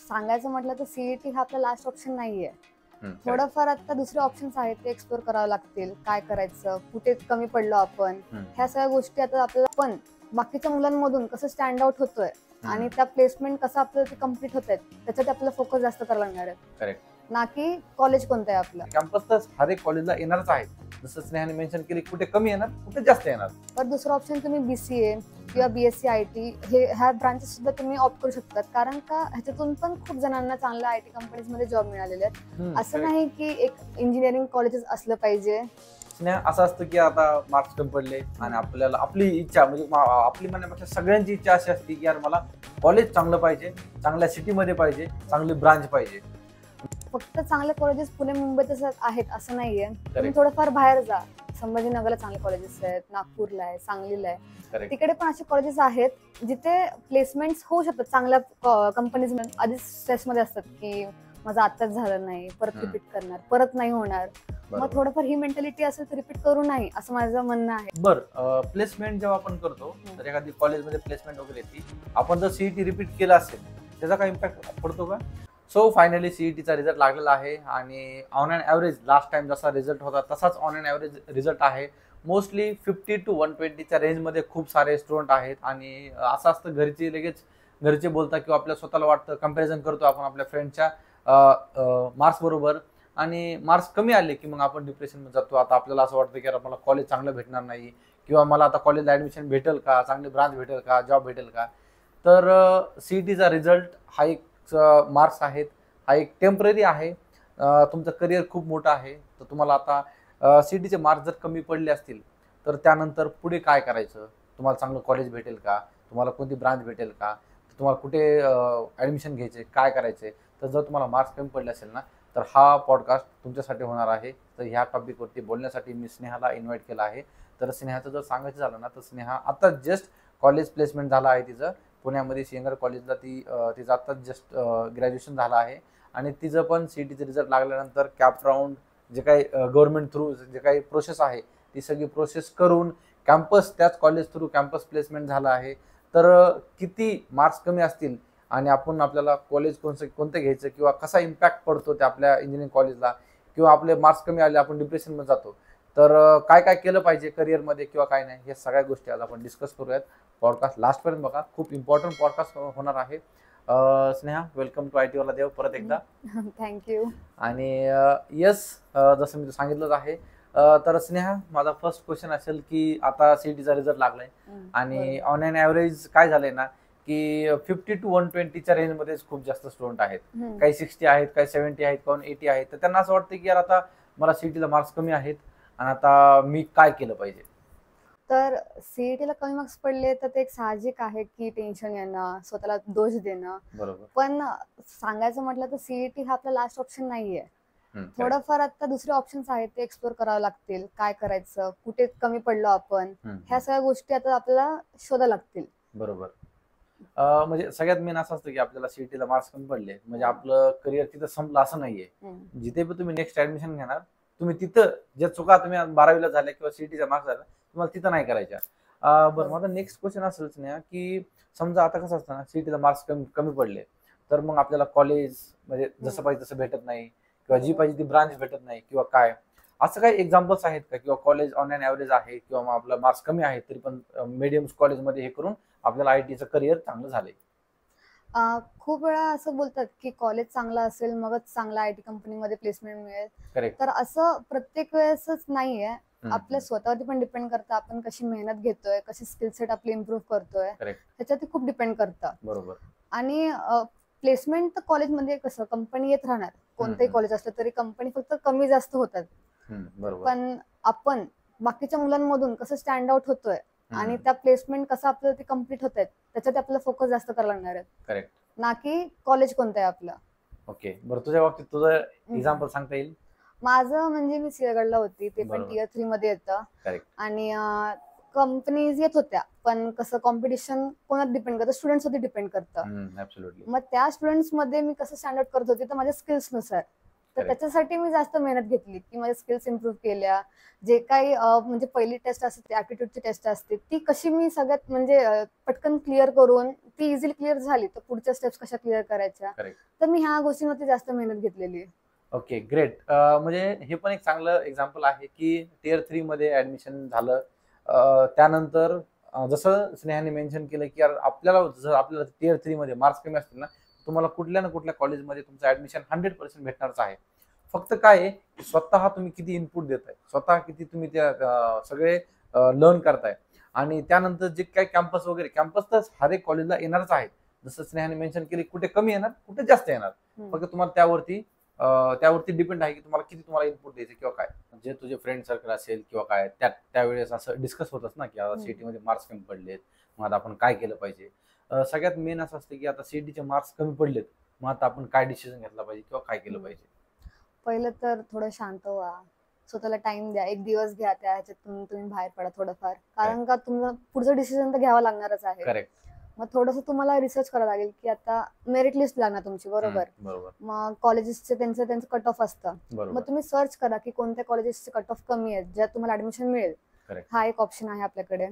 सांगायचं म्हटलं तर सीईटी हा आपला लास्ट ऑप्शन नाहीये. correct. थोडंफार आता दुसरे ऑप्शन्स आहेत ते एक्सप्लोर करावे लागतील. काय करायचं, कुठे कमी पडलो आपण, ह्या सगळ्या गोष्टी आता आपल्याला पण बाकीच्या मुलांमधून कसं स्टँड आउट होतोय आणि त्या प्लेसमेंट कसं आपल्याला ते कम्प्लीट होत आहेत त्याच्यात आपल्याला फोकस जास्त करायला लागणार आहे. करेक्ट. ना की कॉलेज कोणतं आहे आपलं. कॅम्पस तर हर एक कॉलेजला येणारच आहे. जसं स्नेहाने मेन्शन केली, कुठे कमी येणार कुठे जास्त येणार. पण दुसरं ऑप्शन तुम्ही बीसीए किंवा बीएससी आयटी ह्या ब्रांचेस सुद्धा तुम्ही ऑप्ट करू शकतात. कारण का ह्याच्यातून पण खूप जणांना चांगल्या आयटी कंपनीज मध्ये जॉब मिळालेले आहेत. असं नाही की एक इंजिनिअरिंग कॉलेजेस असलं पाहिजे. असं असतं की आता मार्क्स कमी पडले आणि आपल्याला आपली इच्छा म्हणजे आपली म्हणण्यापेक्षा सगळ्यांची इच्छा अशी असते की यार मला कॉलेज चांगलं पाहिजे, चांगल्या सिटीमध्ये पाहिजे, चांगली ब्रांच पाहिजे. फक्त चांगले कॉलेजेस पुणे मुंबईतच आहेत असं नाहीये. तुम्ही थोडंफार बाहेर जा. संभाजीनगरला चांगले कॉलेजेस आहेत, नागपूरला आहे, सांगलीला आहे. तिकडे पण असे कॉलेजेस आहेत जिथे प्लेसमेंट होऊ शकतात चांगल्या कंपनीज मध्ये. आधीच स्ट्रेसमध्ये असतात की माझं आताच झालं नाही, परत रिपीट करणार, परत नाही होणार. मग थोडंफार ही मेंटॅलिटी असेल तर रिपीट करू नाही असं माझं म्हणणं आहे. बरं, प्लेसमेंट जेव्हा आपण करतो तर एखादी कॉलेजमध्ये प्लेसमेंट वगैरे येते, आपण जर सीईटी रिपीट केलं असेल त्याचा काय इम्पॅक्ट पडतो का? सो फायनली सीईटीचा रिझल्ट लागलेला आहे आणि on and average last time जसा रिझल्ट होता तसाच ऑन अँड ॲव्हरेज रिझल्ट आहे. मोस्टली 50 to 120च्या रेंजमध्ये खूप सारे स्टुडंट आहेत. आणि असं असतं घरचे बोलतात किंवा आपल्या स्वतःला वाटतं, कम्पॅरिझन करतो आपण आपल्या फ्रेंडच्या मार्क्स बरोबर. आणि मार्क्स कमी आले की मग आपण डिप्रेशनमध्ये जातो. आता आपल्याला असं वाटतं की मला कॉलेज चांगलं भेटणार नाही किंवा मला आता कॉलेजला ॲडमिशन भेटेल का, चांगली ब्रांच भेटेल का, जॉब भेटेल का. तर सीईटीचा रिझल्ट हा एक मार्क्स आहेत, हा एक टेम्पररी आहे. तुमचं करिअर खूप मोठं आहे. तर तुम्हाला आता सीईटीचे मार्क्स जर कमी पडले असतील तर त्यानंतर पुढे काय करायचं, तुम्हाला चांगलं कॉलेज भेटेल का, तुम्हाला कोणती ब्रांच भेटेल का, तुम्हाला कुठे ॲडमिशन घ्यायचे, काय करायचे. तर जर तुम्हाला मार्क्स कमी पडले असेल ना तर हा पॉडकास्ट तुमच्यासाठी होणार आहे. तर ह्या टॉपिकवरती बोलण्यासाठी मी स्नेहाला इन्व्हाइट केलं आहे. तर स्नेहाचं जर सांगायचं झालं ना तर स्नेहा आता जस्ट कॉलेज प्लेसमेंट झालं आहे तिचं पुण्यामध्ये सिंगर कॉलेजला. तिचं आत्ताच जस्ट ग्रॅज्युएशन झालं आहे आणि तिचं पण सीईटीचं रिझल्ट लागल्यानंतर कॅप राऊंड जे काही गव्हर्नमेंट थ्रू जे काही प्रोसेस आहे ती सगळी प्रोसेस करून कॅम्पस त्याच कॉलेज थ्रू कॅम्पस प्लेसमेंट झालं आहे. तर किती मार्क्स कमी असतील आणि आपल्याला कॉलेज कोणतं घ्यायचं किंवा कसा इम्पॅक्ट पडतो त्या आपल्या इंजिनिअरिंग कॉलेजला किंवा आपले मार्क्स कमी आले आपण डिप्रेशनमध्ये जातो. तर काय काय केलं पाहिजे करिअरमध्ये किंवा काय नाही, हे सगळ्या गोष्टी आज आपण डिस्कस करूयात. पॉडकास्ट लास्टपर्यंत बघा, खूप इम्पॉर्टंट पॉडकास्ट होणार आहे. स्नेहा, वेलकम टू आयटी वाला देव परत एकदा. थँक्यू. आणि यस, जसं मी सांगितलंच आहे. तर स्नेहा, माझा फर्स्ट क्वेश्चन असेल की आता सीईटीचा रिझल्ट लागलाय आणि ऑन अँड ॲव्हरेज काय झालंय ना की 50 to 120च्या रेंजमध्येच खूप जास्त स्टुडंट आहेत. काही 60 आहेत, काही 70 आहेत, काही 80 आहेत. तर त्यांना असं वाटतं की यार आता मला सीईटीला मार्क्स कमी आहेत आणि आता मी काय केलं पाहिजे. तर सीईटीला कमी मार्क्स पडले तर ते एक साहजिक आहे की टेन्शन येणं, स्वतःला दोष देणं. बरोबर. पण सांगायचं म्हटलं तर सीईटी हा आपला लास्ट ऑप्शन नाहीये. थोडंफार आता दुसरे ऑप्शन्स आहेत ते एक्सप्लोर करावे लागतील. काय करायचं, कुठे कमी पडलो आपण, ह्या सगळ्या गोष्टी आता आपल्याला शोधायला लागतील. बरोबर. म्हणजे सगळ्यात मेन असं असतं की आपल्याला सीईटीला मार्क्स कमी पडले म्हणजे आपलं करिअर तिथं संपलं असं नाहीये. जिथे पण तुम्ही नेक्स्ट ऍडमिशन घेणार तुम्ही तिथं ज्या चुका तुम्ही 12वीला झाल्या किंवा सीईटीचा मार्क्स झाला तुम्हाला तिथं नाही करायच्या. बरं, माझा नेक्स्ट क्वेश्चन असेलच नाही की समजा आता कसं असतं ना सीईटीला मार्क्स कमी पडले तर मग आपल्याला कॉलेज म्हणजे जसं पाहिजे तसं भेटत नाही किंवा जी पाहिजे ती ब्रांच भेटत नाही किंवा काय असं काही एक्झाम्पल्स आहेत का किंवा कॉलेज ऑन अँड ॲव्हरेज आहे किंवा मग आपला मार्क्स कमी आहे तरी पण मीडियम कॉलेजमध्ये हे करून आपल्याला आयटीचं करिअर चांगलं झालंय. खूप वेळा असं बोलतात की कॉलेज चांगलं असेल मगच चांगला आयटी कंपनीमध्ये प्लेसमेंट मिळेल. करेक्ट. तर असं प्रत्येक वेळेसच नाहीये. आपल्या स्वतःवरती पण डिपेंड करतं आपण कशी मेहनत घेतोय, कशी स्किल सेट आपली इम्प्रूव्ह करतोय, त्याच्यावरती खूप डिपेंड करतं. बरोबर. आणि प्लेसमेंट तर कॉलेजमध्ये कसं कंपनी येत राहणार. कोणतंही कॉलेज असलं तरी कंपनी फक्त कमी जास्त होतात. पण आपण बाकीच्या मुलांमधून कसं स्टँड आउट होतोय आणि त्या प्लेसमेंट कसं आपल्याला ते कम्प्लीट होत आहेत त्याच्यात आपल्याला फोकस जास्त करायला लागणार आहे. करेक्ट. ना की कॉलेज कोणतं आहे आपलं. ओके, बरं, तुझ्या बाबतीत तुझं एक्झाम्पल सांगता येईल? माझं म्हणजे मी सिंहगडला होती, ते पण टियर 3 मध्ये येतं आणि कंपनीज येत होत्या पण कसं कॉम्पिटिशन कोणात डिपेंड करतं, स्टुडंट्स वरती डिपेंड करतं. मग त्या स्टुडंट्स मध्ये मी कसं स्टँड आउट करत होते तर माझ्या स्किल्स नुसार तर त्याच्यासाठी मी जास्त मेहनत घेतली की माझ्या स्किल्स इम्प्रूव्ह केल्या. जे काही म्हणजे पहिली टेस्ट असते ऍप्टिट्यूडची टेस्ट असते ती कशी मी सगळ्यात म्हणजे पटकन क्लिअर करून ती इझिली क्लिअर झाली तर पुढच्या स्टेप्स कशा क्लिअर करायच्या. तर मी ह्या गोष्टींवरती जास्त मेहनत घेतलेली आहे. Okay, great. म्हणजे हे पण एक चांगलं एक्झाम्पल आहे की टियर 3 मध्ये ऍडमिशन झालं. त्यानंतर जसं स्नेहाने मेन्शन केलं की यार आपल्याला टियर 3 मध्ये मार्क्स कमी असतील ना, तुम्हाला कुठल्या ना कुठल्या कॉलेजमध्ये तुमचं ऍडमिशन 100% भेटणारच आहे. फक्त काय आहे, स्वतः तुम्ही किती इनपुट देताय, स्वतः किती तुम्ही त्या सगळे लर्न करताय. आणि त्यानंतर जे काही कॅम्पस वगैरे, कॅम्पस तर हर एक कॉलेजला येणारच आहे. जसं स्नेहाने मेन्शन केले, कुठे कमी येणार, कुठे जास्त येणार. फक्त तुम्हाला त्यावरती डिपेंड आहे की तुम्हाला इनपुट द्यायचे किंवा काय. जे तुझे फ्रेंड सर्कल असेल किंवा काय त्यावेळेस असं डिस्कस होतच ना की आता सीईटी मध्ये मार्क्स कमी पडलेत, मग आता आपण काय केलं पाहिजे. सगळ्यात मेन असं असतं की आता सीईटीचे मार्क्स कमी पडलेत, मग आता आपण काय डिसिजन घेतला पाहिजे किंवा काय केलं पाहिजे. पहिलं तर थोडं शांत व्हा, स्वतःला टाइम द्या, एक दिवस घ्या, त्या ह्याच्यातून तुम्ही बाहेर पडा थोडंफार. कारण का तुम्हाला पुढचं डिसिजन तर घ्यावं लागणारच आहे. करेक्ट. मग थोडंसं तुम्हाला रिसर्च करावं लागेल की आता मेरिट लिस्ट लागणार तुमची, बरोबर. मग कॉलेजेसचे त्यांचं कट ऑफ असतं. मग तुम्ही सर्च करा की कोणत्या कॉलेजेसचे कट ऑफ कमी आहेत ज्यात तुम्हाला ऍडमिशन मिळेल. हा एक ऑप्शन आहे आपल्याकडे.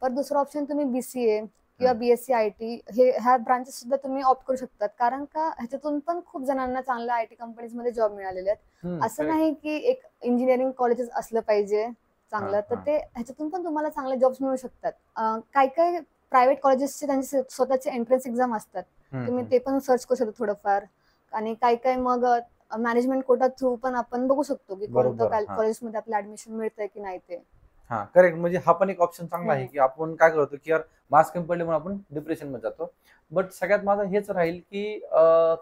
पर दुसरा ऑप्शन तुम्ही बीसीए किंवा बीएससी आयटी ह्या ब्रांचेस सुद्धा तुम्ही ऑप्ट करू शकतात. कारण का ह्याच्यातून पण खूप जणांना चांगल्या आयटी कंपनीज मध्ये जॉब मिळालेले आहेत. असं नाही की एक इंजिनिअरिंग कॉलेजेस असलं पाहिजे चांगलं, तर ते ह्याच्यातून पण तुम्हाला चांगले जॉब्स मिळू शकतात. काही प्रायव्हेट कॉलेजेसचे त्यांचे स्वतःचे एंट्रन्स एक्झाम असतात, तुम्ही ते पण सर्च करू शकता थोडंफार. आणि काही मग मॅनेजमेंट कोटा थ्रू पण आपण बघू शकतो की कोणत्या कॉलेजमध्ये आपल्याला ऍडमिशन मिळतंय की नाही ते. हा, करेक्ट. म्हणजे हा पण एक ऑप्शन चांगला आहे की आपण काय करतो की यार मार्क्स कमी पडले म्हणून आपण डिप्रेशन मध्ये जातो. बट सगळ्यात माझं हेच राहील की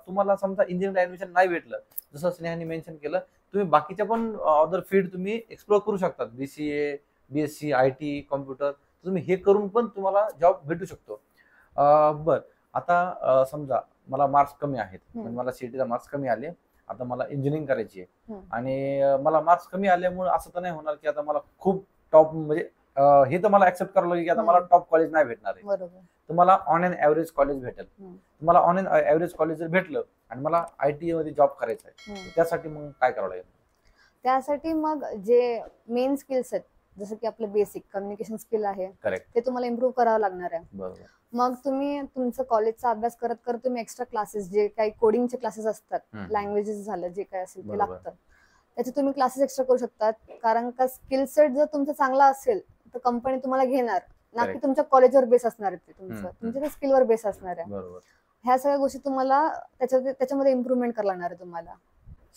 तुम्हाला समजा इंजिनिअरिंग ऍडमिशन नाही भेटलं, जसं स्नेहाने मेन्शन केलं, तुम्ही बाकीच्या पण अदर फील्ड तुम्ही एक्सप्लोर करू शकतात. बीसीए, बीएससी, आयटी, कॉम्प्युटर, तुम्ही हे करून पण तुम्हाला जॉब भेटू शकतो. बर, आता समजा मला मार्क्स कमी आहेत, म्हणजे मला सीईटीचा मार्क्स कमी आले, आता मला इंजिनिअरिंग करायची आहे आणि मला मार्क्स कमी आल्यामुळे असं तर नाही होणार की आता मला खूप टॉप म्हणजे हे तर मला ऍक्सेप्ट करावं लागेल की आता मला टॉप कॉलेज नाही भेटणार आहे. तुम्हाला ऑन अँड ऍव्हरेज कॉलेज भेटेल. तुम्हाला ऑन अँड ऍव्हरेज कॉलेज जर भेटलं आणि मला आयटी मध्ये जॉब करायचा आहे, त्यासाठी मग काय करावं लागेल? त्यासाठी मग जे मेन स्किल्स आहेत, जसं की आपलं बेसिक कम्युनिकेशन स्किल आहे, ते तुम्हाला इम्प्रूव्ह करावं लागणार आहे. मग तुम्ही तुमचं कॉलेजचा अभ्यास करत करत तुम्ही एक्स्ट्रा क्लासेस, जे काही कोडिंगचे क्लासेस असतात, लँग्वेजेस झालं, जे काही असेल ते लागतं, त्याचे तुम्ही क्लासेस एक्स्ट्रा करू शकतात. कारण का स्किल सेट जर तुमचा चांगला असेल तर कंपनी तुम्हाला घेणार, ना की तुमच्या कॉलेजवर बेस असणार आहे, ते तुमच्या स्किलवर बेस असणार आहे. ह्या सगळ्या गोष्टी तुम्हाला त्याच्यामध्ये इम्प्रूव्हमेंट करायला लागणार आहे तुम्हाला.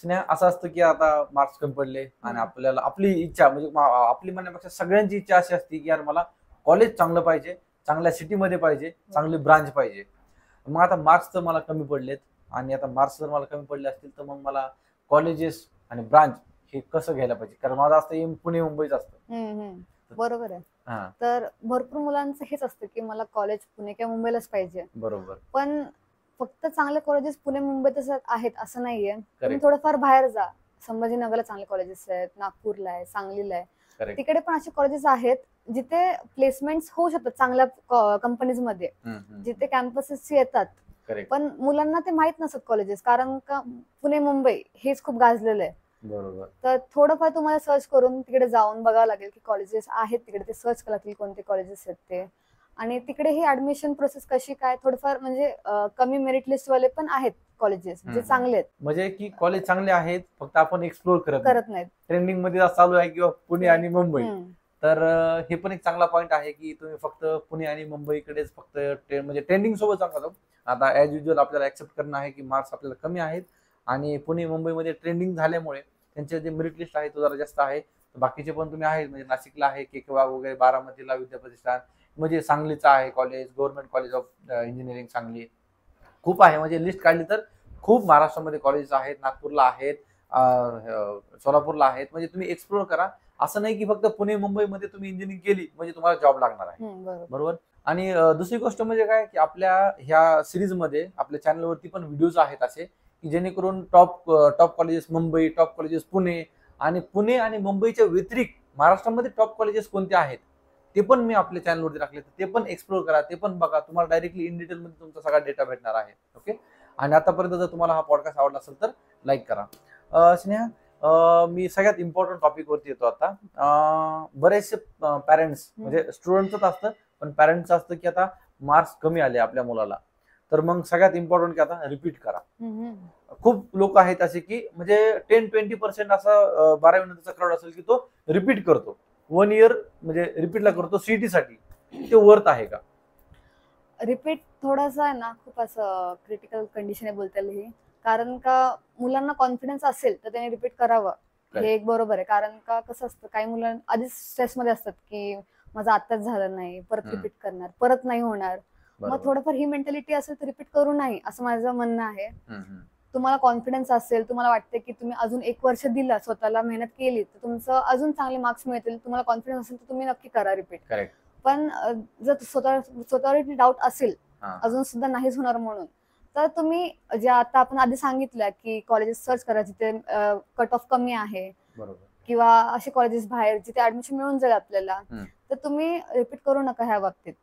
स्नेहा, असं असतं की आता मार्क्स कमी पडले आणि आपल्याला आपली इच्छा म्हणजे आपली म्हणण्यापेक्षा सगळ्यांची इच्छा अशी असते की यार मला कॉलेज चांगलं पाहिजे, चांगल्या सिटीमध्ये पाहिजे, चांगली ब्रांच पाहिजे. मग आता मार्क्स तर मला कमी पडलेत आणि आता मार्क्स जर मला कमी पडले असतील तर मग मला कॉलेजेस आणि ब्रांच हे कसं घ्यायला पाहिजे? कारण माझं असतं पुणे मुंबईच असतं. बरोबर आहे. तर भरपूर मुलांचं हेच असतं की मला कॉलेज पुणे किंवा मुंबईलाच पाहिजे. बरोबर. पण फक्त चांगले कॉलेजेस पुणे मुंबईतच आहेत असं नाहीये. तुम्ही थोडंफार बाहेर जा. संभाजीनगरला चांगले कॉलेजेस आहेत, नागपूरला आहे, सांगलीला आहे. तिकडे पण असे कॉलेजेस आहेत जिथे प्लेसमेंट्स होऊ शकतात चांगल्या कंपनीज मध्ये, जिथे कॅम्पसेस येतात. पण मुलांना ते माहित नसतात कॉलेजेस, कारण का पुणे मुंबई हेच खूप गाजलेलं आहे. बरोबर. तर थोडंफार तुम्हाला सर्च करून तिकडे जाऊन बघावं लागेल की कॉलेजेस आहेत तिकडे, ते सर्च करावं लागतील कोणते कॉलेजेस आहेत ते. आणि तिकडे ही ऍडमिशन प्रोसेस कशी काय, थोडंफार म्हणजे कमी मेरिट लिस्ट वाले पण आहेत कॉलेजेस जे चांगले आहेत. म्हणजे की कॉलेज चांगले आहेत, फक्त आपण एक्सप्लोर करत नाहीत. ट्रेंडिंग मध्ये चालू आहे किंवा पुणे आणि मुंबई. तर हे पण एक चांगला पॉईंट आहे की तुम्ही फक्त पुणे आणि मुंबईकडेच फक्त म्हणजे ट्रेंडिंग सोबत जातो. आता ऍज युजल आपल्याला ऍक्सेप्ट करणं आहे की मार्क्स आपल्याला कमी आहेत आणि पुणे मुंबईमध्ये ट्रेंडिंग झाल्यामुळे त्यांचे जे मेरिट लिस्ट आहे तो जरा जास्त आहे. बाकीचे पण तुम्ही आहेत, म्हणजे नाशिकला आहे केकेवा वगैरे, बारामतीला विद्याप्रतिष्ठान, म्हणजे सांगलीचा आहे college, government college of engineering Sangli, खूप आहे. म्हणजे लिस्ट काढली तर खूप महाराष्ट्रामध्ये कॉलेज आहेत, नागपूरला आहेत, सोलापूरला आहेत. म्हणजे तुम्ही एक्सप्लोर करा. असं नाही की फक्त पुणे मुंबईमध्ये तुम्ही इंजिनिअरिंग केली म्हणजे तुम्हाला जॉब लागणार आहे. बरोबर. आणि दुसरी गोष्ट म्हणजे काय की आपल्या ह्या सिरीज मध्ये आपल्या चॅनलवरती पण व्हिडिओज आहेत असे की जेणेकरून top colleges Mumbai, top colleges Pune आणि मुंबईच्या व्यतिरिक्त महाराष्ट्रामध्ये टॉप कॉलेजेस कोणते आहेत ते पण मी आपल्या चॅनलवरती टाकले. ते पण एक्सप्लोर करा, ते पण बघा. तुम्हाला डायरेक्टली इन डिटेल मध्ये तुमचा सगळा डेटा भेटणार आहे. ओके. आणि आतापर्यंत जर तुम्हाला हा पॉडकास्ट आवडला असेल तर लाईक करा. स्नेहा, मी सगळ्यात इम्पॉर्टंट टॉपिक वरती येतो आता. बरेचसे पॅरेंट्स म्हणजे स्टुडंटच असतं, पण पॅरेंट्स असतं की आता मार्क्स कमी आले आपल्या मुलाला, तर मग सगळ्यात इम्पॉर्टंट की आता रिपीट करा. खूप लोक आहेत असे की म्हणजे 10-20% असा 12वी नंतरचा क्राऊड असेल की तो रिपीट करतो, 1 इयर म्हणजे रिपीटला करतो सीईटी साठी. ते वर्थ आहे का? रिपीट थोडासा आहे ना, खूप असं क्रिटिकल कंडिशन आहे बोलता येईल ही. कारण का मुलांना कॉन्फिडन्स असेल तर त्यांनी रिपीट करावं, हे एक बरोबर आहे. कारण का कसं असतं, काही मुलं आधीच स्ट्रेसमध्ये असतात की माझं आताच झालं नाही, परत रिपीट करणार, परत नाही होणार. मग थोडंफार ही मेंटॅलिटी असेल तर रिपीट करू नाही, असं माझं म्हणणं आहे. तुम्हाला कॉन्फिडन्स असेल, तुम्हाला वाटतं की तुम्ही अजून 1 वर्ष दिला, स्वतःला मेहनत केली, तर तुमचं अजून चांगले मार्क्स मिळतील, तुम्हाला कॉन्फिडन्स असेल तर तुम्ही नक्की करा रिपीट. पण जर स्वतःवर डाऊट असेल, अजून सुद्धा नाहीच होणार म्हणून, तर तुम्ही जे आता आपण आधी सांगितलं की कॉलेजेस सर्च करा जिथे कट ऑफ कमी आहे, किंवा असे कॉलेजेस बाहेर जिथे ऍडमिशन मिळून जाईल आपल्याला, तर तुम्ही रिपीट करू नका ह्या बाबतीत.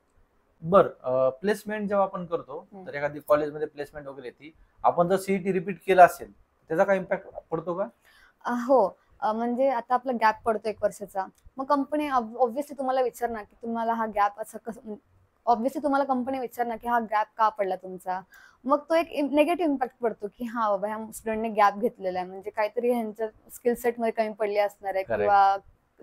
प्लेसमेंट जेव्हा आपण करतो तर एखादी कॉलेजमध्ये प्लेसमेंट वगैरे येते, आपण जर सीईटी रिपीट केला असेल त्याचा काय इम्पॅक्ट पडतो का? हो. म्हणजे आता आपला गॅप पडतो 1 वर्षाचा, मग कंपनी ऑब्व्हियसली तुम्हाला विचारणार की तुम्हाला हा गॅप असं कसं, ऑब्व्हियसली तुम्हाला कंपनी विचारणार की हा गॅप का पडला तुमचा. मग तो एक निगेटिव्ह इम्पॅक्ट पडतो की हा बाबा ह्या स्टुडंटने गॅप घेतलेला आहे, म्हणजे काहीतरी ह्यांच्या स्किल सेट मध्ये कमी पडली असणार आहे, किंवा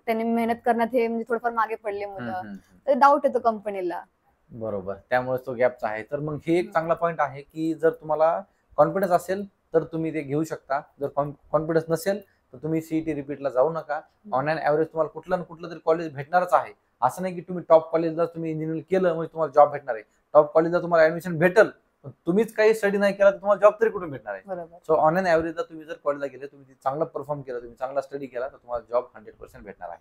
त्यांनी मेहनत करण्यात हे म्हणजे थोडंफार मागे पडले मुलं, तर डाऊट येतो कंपनीला. बरोबर, त्यामुळे तो गॅपचा आहे. तर मग हे एक चांगला पॉईंट आहे की जर तुम्हाला कॉन्फिडन्स असेल तर तुम्ही ते घेऊ शकता. जर कॉन्फिडन्स नसेल तर तुम्ही सीईटी रिपीटला जाऊ नका. ऑनलाईन ऍव्हरेज तुम्हाला कुठलं ना कुठलं तरी कॉलेज भेटणारच आहे. असं नाही की तुम्ही टॉप कॉलेजला तुम्ही इंजिनिअरिंग केलं म्हणजे तुम्हाला जॉब भेटणार आहे. टॉप कॉलेजला तुम्हाला ऍडमिशन भेटल, पण तुम्हीच काही स्टडी नाही केला तर तुम्हाला जॉब तरी कुठून भेटणार आहे? सो ऑनलाईन ऍव्हरेजला तुम्ही जर कॉलेजला गेले, तुम्ही चांगला परफॉर्म केला, तुम्ही चांगला स्टडी केला, तर तुम्हाला जॉब 100% भेटणार आहे.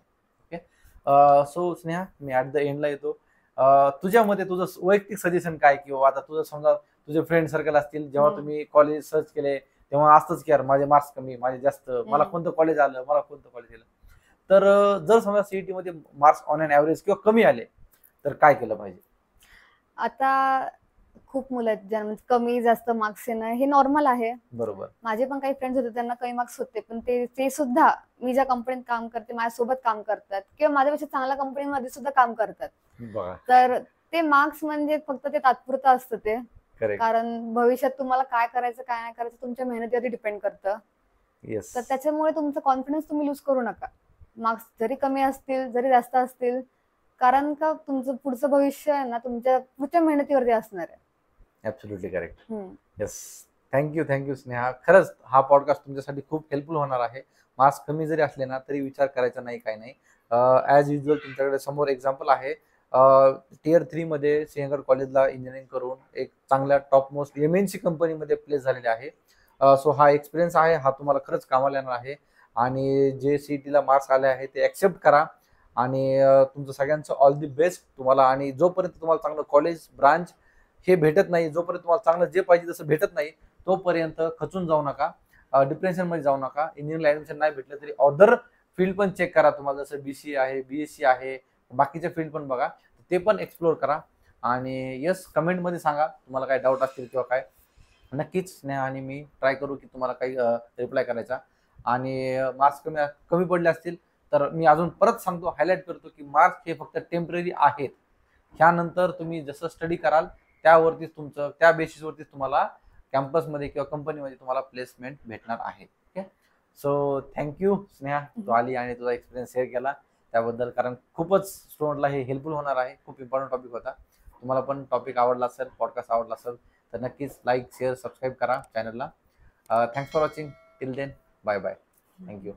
Okay. So Sneha, me at the एंडला येतो. तुझ्या मध्ये तुझं वैयक्तिक सजेशन काय, किंवा आता तुझं समजा तुझे फ्रेंड सर्कल असतील, जेव्हा तुम्ही कॉलेज सर्च केले तेव्हा असतंच की यार माझे मार्क्स कमी, माझे जास्त, मला कोणतं कॉलेज आलं, मला कोणतं कॉलेज आलं. तर जर समजा सीईटी मध्ये मार्क्स ऑन एन ऍव्हरेज किंवा कमी आले तर काय केलं पाहिजे? आता खूप मुलं आहेत ज्यांना कमी जास्त मार्क्स येणं हे नॉर्मल आहे. बरोबर. माझे पण काही फ्रेंड्स होते त्यांना कमी मार्क्स होते, पण ते सुद्धा मी ज्या कंपनीत काम करते माझ्यासोबत काम करतात, किंवा माझ्यापेक्षा चांगल्या कंपनीमध्ये सुद्धा काम करतात. तर ते मार्क्स म्हणजे फक्त ते तात्पुरतं असतं ते. कारण भविष्यात तुम्हाला काय करायचं काय नाही करायचं तुमच्या मेहनतीवरती डिपेंड करतं. तर त्याच्यामुळे तुमचं कॉन्फिडन्स तुम्ही लूज करू नका. मार्क्स जरी कमी असतील जरी जास्त असतील, कारण का तुमचं पुढचं भविष्य आहे ना तुमच्या पुढच्या मेहनतीवरती असणार आहे. Absolutely correct. Yes, thank you Sneha. खरंच हा पॉडकास्ट तुमच्यासाठी खूप हेल्पफुल होणार आहे. मार्क्स कमी जरी असले ना तरी विचार करायचा नाही, काही नाही. ऍज युजल तुमच्याकडे समोर एक्झाम्पल आहे. टियर 3 मध्ये सिंहगड कॉलेजला इंजिनिअरिंग करून एक चांगल्या टॉप मोस्ट MNC कंपनीमध्ये प्लेस झालेले आहे. सो हा एक्सपिरियन्स आहे, हा तुम्हाला खरंच कामाला येणार आहे. आणि जे सीईटीला मार्क्स आले आहे ते ऍक्सेप्ट करा. आणि तुमचं सगळ्यांचं ऑल दी बेस्ट तुम्हाला. आणि जोपर्यंत तुम्हाला चांगलं कॉलेज ब्रांच हे भेटत नाही, जोपर्यंत तुम्हाला चांगलं जे पाहिजे तसं भेटत नाही, तोपर्यंत खचून जाऊ नका, डिप्रेशन मध्ये जाऊ नका. इंजिनिअरिंग ऍडमिशन नाही भेटलं तरी अदर फील्ड पण चेक करा. तुम्हाला जसं BCA आहे, BSc आहे, बाकीचे फील्ड पण बघा, ते पण एक्सप्लोर करा. आणि यस, कमेंटमध्ये सांगा तुम्हाला काय डाऊट असतील किंवा काय. नक्कीच स्नेहा आणि मी ट्राय करू की तुम्हाला काही रिप्लाय करायचा. आणि मार्क्स कमी पडले असतील तर मी अजून परत सांगतो, हायलाइट करतो की मार्क्स हे फक्त टेम्पररी आहेत. ह्यानंतर तुम्ही जसं स्टडी कराल त्यावरतीच तुमचं, त्या बेसिसवरतीच तुम्हाला कॅम्पसमध्ये किंवा कंपनीमध्ये तुम्हाला प्लेसमेंट भेटणार आहे. ओके. सो थँक्यू स्नेहा, तू आली आणि तुझा एक्सपिरियन्स शेअर केला त्याबद्दल. कारण खूपच स्टुडंटला हे हेल्पफुल होणार आहे. खूप इम्पॉर्टंट टॉपिक होता. तुम्हाला पण टॉपिक आवडला असेल, पॉडकास्ट आवडला असेल तर नक्कीच लाईक शेअर सबस्क्राईब करा चॅनलला. Thanks for watching. Till then, bye bye. Thank you.